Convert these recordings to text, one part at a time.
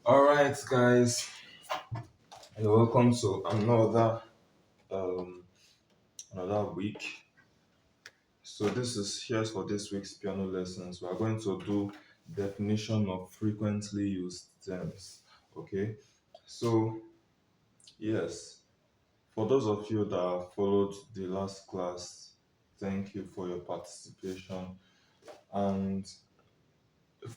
All right, guys, you're welcome to um another week. So this is here's for this week's piano lessons. We are going to do definition of frequently used terms. Okay, so yes, for those of you that followed the last class, thank you for your participation. And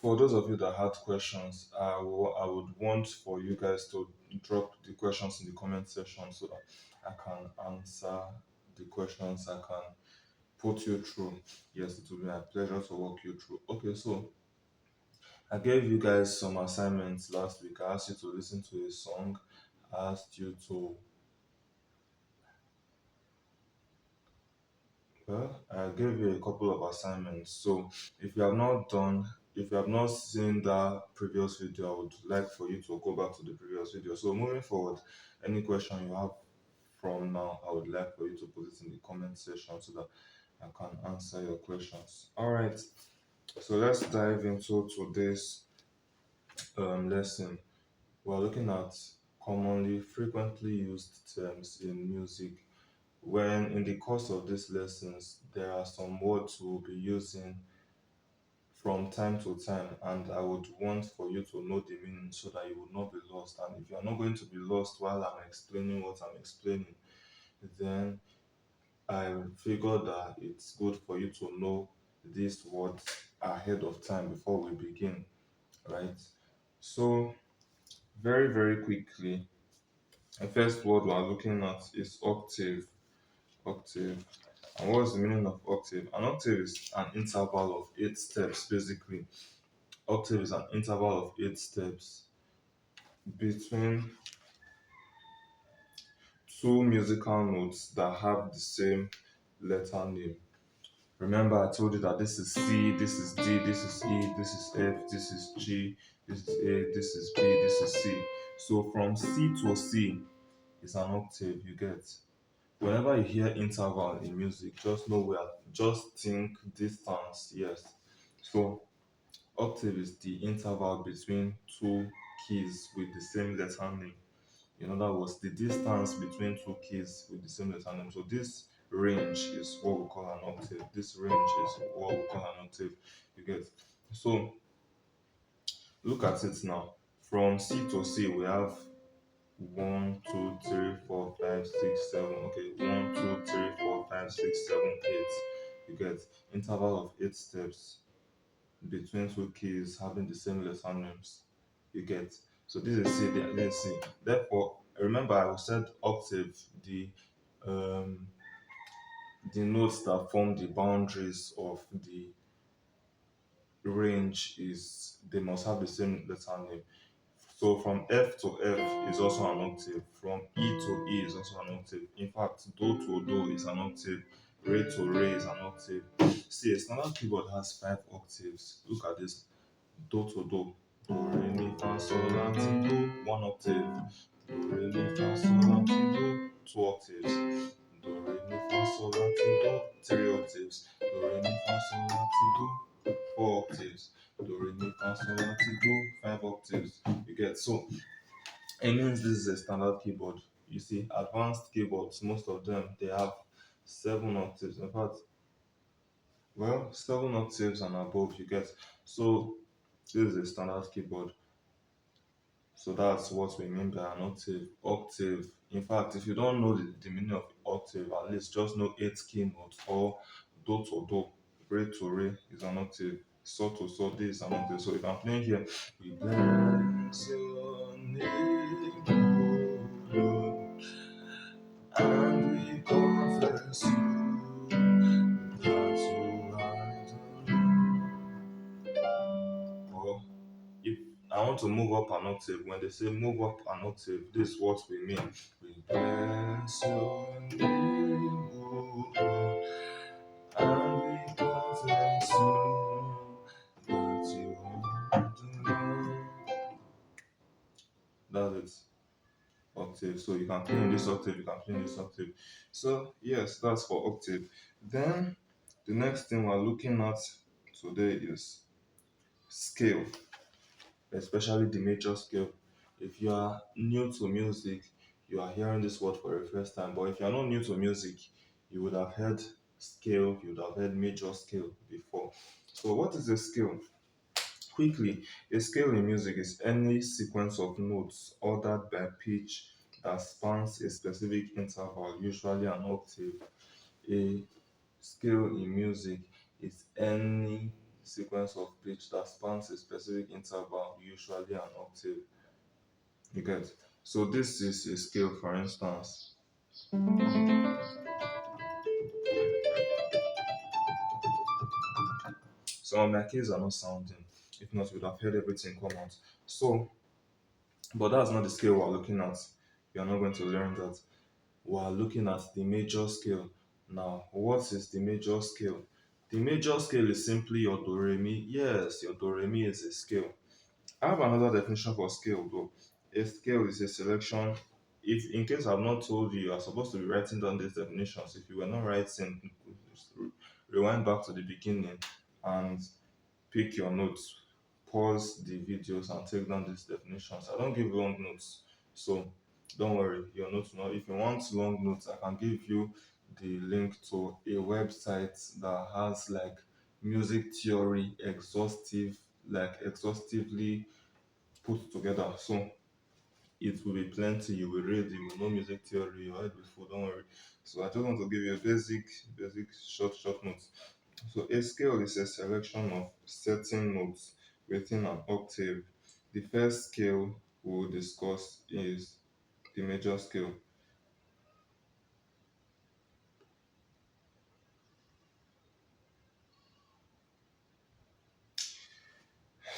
for those of you that had questions, I would want for you guys to drop the questions in the comment section so that I can answer the questions. I can put you through. Yes, it will be my pleasure to walk you through. Okay, so I gave you guys some assignments last week. I asked you to listen to a song. I asked you to, well, I gave you a couple of assignments. So if you have not seen that previous video, I would like for you to go back to the previous video. So moving forward, any question you have from now, I would like for you to put it in the comment section so that I can answer your questions. All right. So let's dive into today's lesson. We're looking at commonly frequently used terms in music. When in the course of these lessons, there are some words we'll be using from time to time, and I would want for you to know the meaning so that you will not be lost. And if you are not going to be lost while I'm explaining what I'm explaining, then I figure that it's good for you to know these words ahead of time before we begin, right? So, very, very quickly, the first word we're looking at is octave. Octave. And what's the meaning of octave? An octave is an interval of 8 steps, basically. Octave is an interval of 8 steps between two musical notes that have the same letter name. Remember, I told you that this is C, this is D, this is E, this is F, this is G, this is A, this is B, this is C. So from C to C is an octave, you get. Whenever you hear interval in music, just know where, just think distance, yes. So octave is the interval between two keys with the same letter name. In other words, the distance between two keys with the same letter name. So this range is what we call an octave. This range is what we call an octave. You get. So look at it now. From C to C, we have 1, 2, 3, 4, 5, 6, 7. Okay, 1, 2, 3, 4, 5, 6, 7, 8. You get interval of 8 steps between two keys having the same letter names. You get. So this is C, this is C. Therefore, remember I said octave, um the notes that form the boundaries of the range is they must have the same letter name. So from F to F is also an octave. From E to E is also an octave. In fact, Do to Do is an octave. Re to Re is an octave. See, a standard keyboard has 5 octaves. Look at this. Do to Do. Do, Re, Mi, Fa, Sol, La, Ti, Do. 1 octave. Do, Re, Mi, Fa, Sol, La, Ti, Do. 2 octaves. Do, Re, Mi, Fa, Sol, La, Ti, Do. 3 octaves. Do, Re, Mi, Fa, Sol, La, Ti, Do. 4 octaves. Do, Re, Mi, Fa, Sol, La, Ti, Do. 5 octaves. You get. So it means this is a standard keyboard. You see, advanced keyboards, most of them they have 7 octaves. In fact, well, 7 octaves and above. You get. So This is a standard keyboard. So that's what we mean by an octave. Octave. In fact, if you don't know the meaning of octave, at least just know eight key notes or do to do, re to re is an octave, so to so this is an octave. So if I'm playing here, we bless your name, O Lord, and we confess you that you are the Lord. If I want to move up an octave, when they say move up an octave, this is what we mean. We bless your name, O God, and we confess you that you are the Lord. That's it. Octave. So you can play in this octave, you can play in this octave. So yes, that's for octave. Then the next thing we're looking at today is scale, especially the major scale. If you are new to music, you are hearing this word for the first time. But if you are not new to music, you would have heard scale, you would have heard major scale before. So, what is a scale? Quickly, a scale in music is any sequence of notes ordered by pitch that spans a specific interval, usually an octave. A scale in music is any sequence of pitch that spans a specific interval, usually an octave. You get? So this is a scale, for instance. Some of my keys are not sounding. If not, we would have heard everything come out. So, but that's not the scale we're looking at. We are not going to learn that. We're looking at the major scale. Now, what is the major scale? The major scale is simply your do re mi. Yes, your do re mi is a scale. I have another definition for scale though. A scale is a selection. If in case I've not told you, you are supposed to be writing down these definitions. If you were not writing, rewind back to the beginning and pick your notes, pause the videos and take down these definitions. I don't give long notes, so don't worry, your notes now. If you want long notes, I can give you the link to a website that has like music theory exhaustive, like exhaustively put together. So it will be plenty. You will read, you will know music theory, you heard before, don't worry. So I just want to give you a basic short notes. So a scale is a selection of certain notes within an octave. The first scale we'll discuss is the major scale.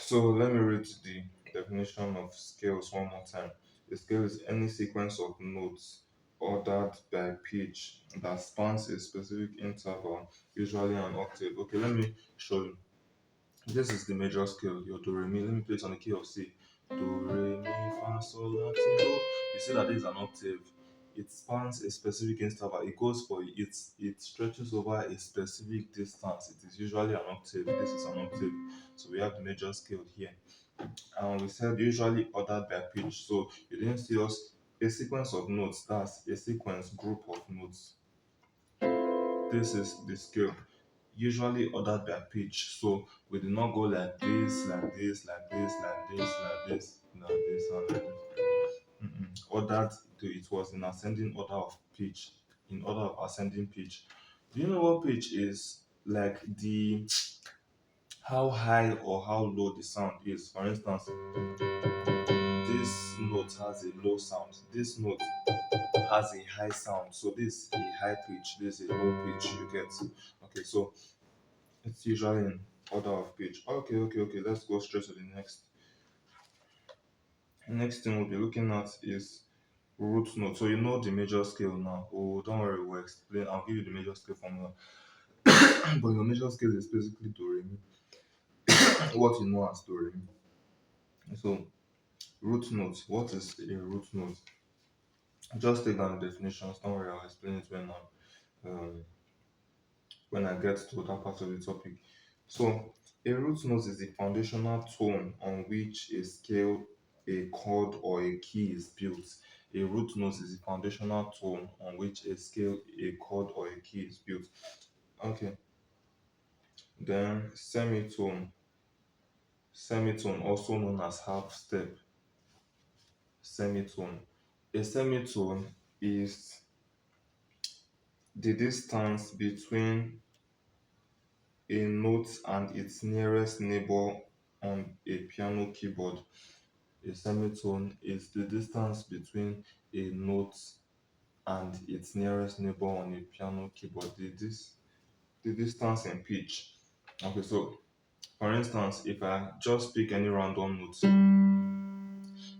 So let me read the definition of scales one more time. A scale is any sequence of notes ordered by pitch that spans a specific interval, usually an octave. Okay, let me show you. This is the major scale, your do re mi. Let me play it on the key of C. Do re mi fa sol la ti do. You see that this is an octave. It spans a specific interval. It goes for it stretches over a specific distance. It is usually an octave. This is an octave. So we have the major scale here. And we said usually ordered by pitch. So you didn't see us a sequence of notes. That's a sequence group of notes. This is the scale, usually ordered by pitch. So we did not go like this, like this, like this, like this, like this, like this, and like this. Ordered, it was in ascending order of pitch, in order of ascending pitch. Do you know what pitch is? Like the how high or how low the sound is. For instance, this note has a low sound. This note has a high sound. So this is a high pitch. This is a low pitch. You get? Okay, so it's usually in order of pitch. Okay. Let's go straight to the next. Next thing we'll be looking at is root note. So you know the major scale now. Oh, don't worry, we'll explain. I'll give you the major scale formula. But your major scale is basically do re mi. What you know as do re mi. So root note. What is a root note? Just take down the definitions. Don't worry, I'll explain it when I get to that part of the topic. So, a root note is the foundational tone on which a scale, a chord, or a key is built. A root note is the foundational tone on which a scale, a chord, or a key is built. Okay, then semitone. Semitone, also known as half step. Semitone. A semitone is the distance between a note and its nearest neighbor on a piano keyboard. A semitone is the distance between a note and its nearest neighbor on a piano keyboard. The distance in pitch. Okay, so for instance, if I just pick any random note,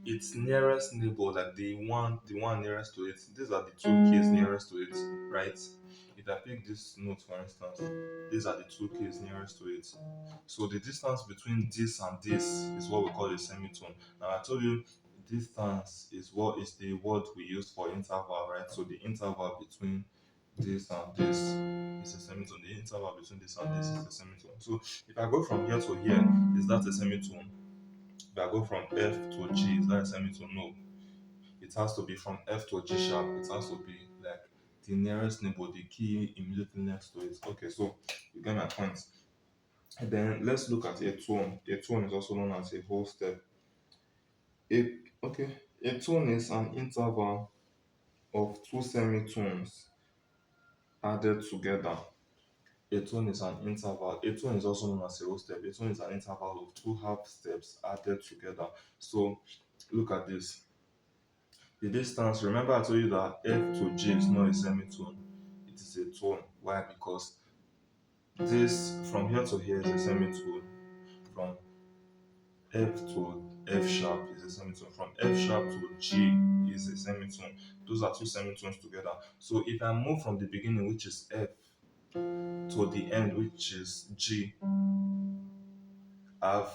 its nearest neighbor, like the one nearest to it, these are the two keys nearest to it, right? If I pick this note for instance, these are the two keys nearest to it. So the distance between this and this is what we call a semitone. Now I told you distance is what is the word we use for interval, right? So the interval between this and this is a semitone. The interval between this and this is a semitone. So if I go from here to here, is that a semitone? If I go from F to G, is that a semitone? No. It has to be from F to G sharp. It has to be like the nearest neighbor, the key immediately next to it. Okay, so you get my point. And then let's look at a tone. A tone is also known as a whole step. Okay, a tone is an interval of two semitones added together. A tone is an interval. A tone is also known as a whole step. A tone is an interval of two half steps added together. So look at this. The distance, remember I told you that F to G is not a semitone, it is a tone. Why? Because this from here to here is a semitone. From F to F sharp is a semitone. From F sharp to G is a semitone. Those are two semitones together. So if I move from the beginning, which is F, to the end, which is G, I've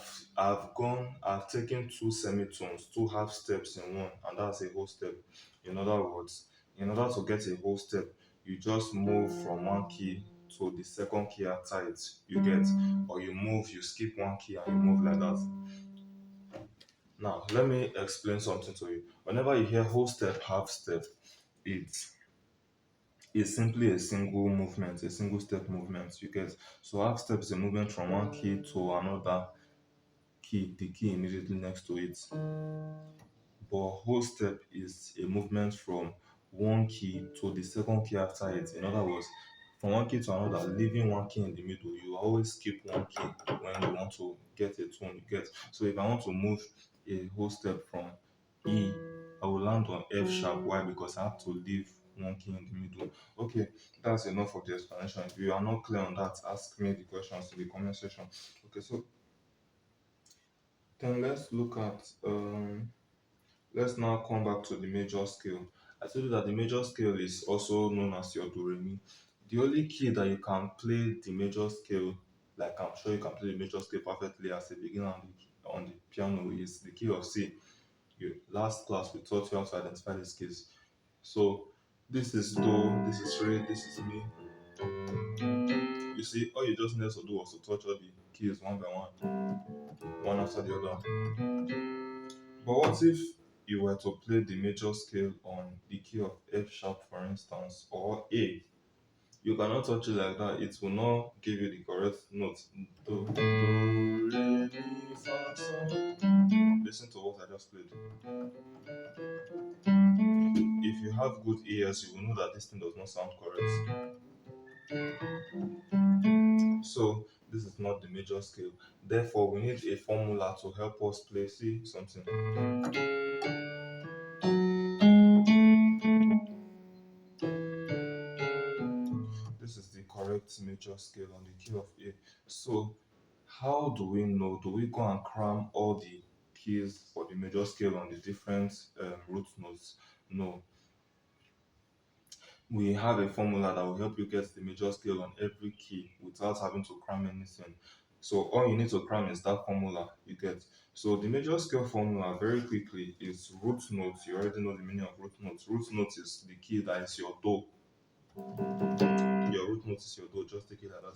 taken two semitones, two half steps in one, and that's a whole step. In other words, in order to get a whole step, you just move from one key to the second key after it. You get, or you skip one key and you move like that. Now, let me explain something to you. Whenever you hear whole step, half step, it is simply a single movement, a single step movement. You get, so half step is a movement from one key to another key, the key immediately next to it. But whole step is a movement from one key to the second key after it. In other words, from one key to another, leaving one key in the middle. You always skip one key when you want to get a tone. You get, so if I want to move a whole step from E, I will land on F sharp. Why? Because I have to leave one key in the middle. Okay, that's enough of the explanation. If you are not clear on that, ask me the questions in the comment section. Okay, so then let's now come back to the major scale. I told you that the major scale is also known as your do re mi. The only key that you can play the major scale, like I'm sure you can play the major scale perfectly as a beginner on the piano, is the key of C. Last class we taught you how to identify these keys. So this is do, this is re, this is mi. You see, all you just need to do was to touch all the keys one by one after the other. But what if you were to play the major scale on the key of F sharp, for instance, or A? You cannot touch it like that. It will not give you the correct note. Do, re, mi, fa, sol. Listen to what I just played. If you have good ears, you will know that this thing does not sound correct. So this is not the major scale. Therefore, we need a formula to help us play. See something. This is the correct major scale on the key of A. So, how do we know? Do we go and cram all the keys for the major scale on the different root notes? No. We have a formula that will help you get the major scale on every key without having to cram anything. So, all you need to cram is that formula you get. So, the major scale formula, very quickly, is root notes. You already know the meaning of root notes. Root notes is the key that is your do. Your root note is your do. Just take it like that.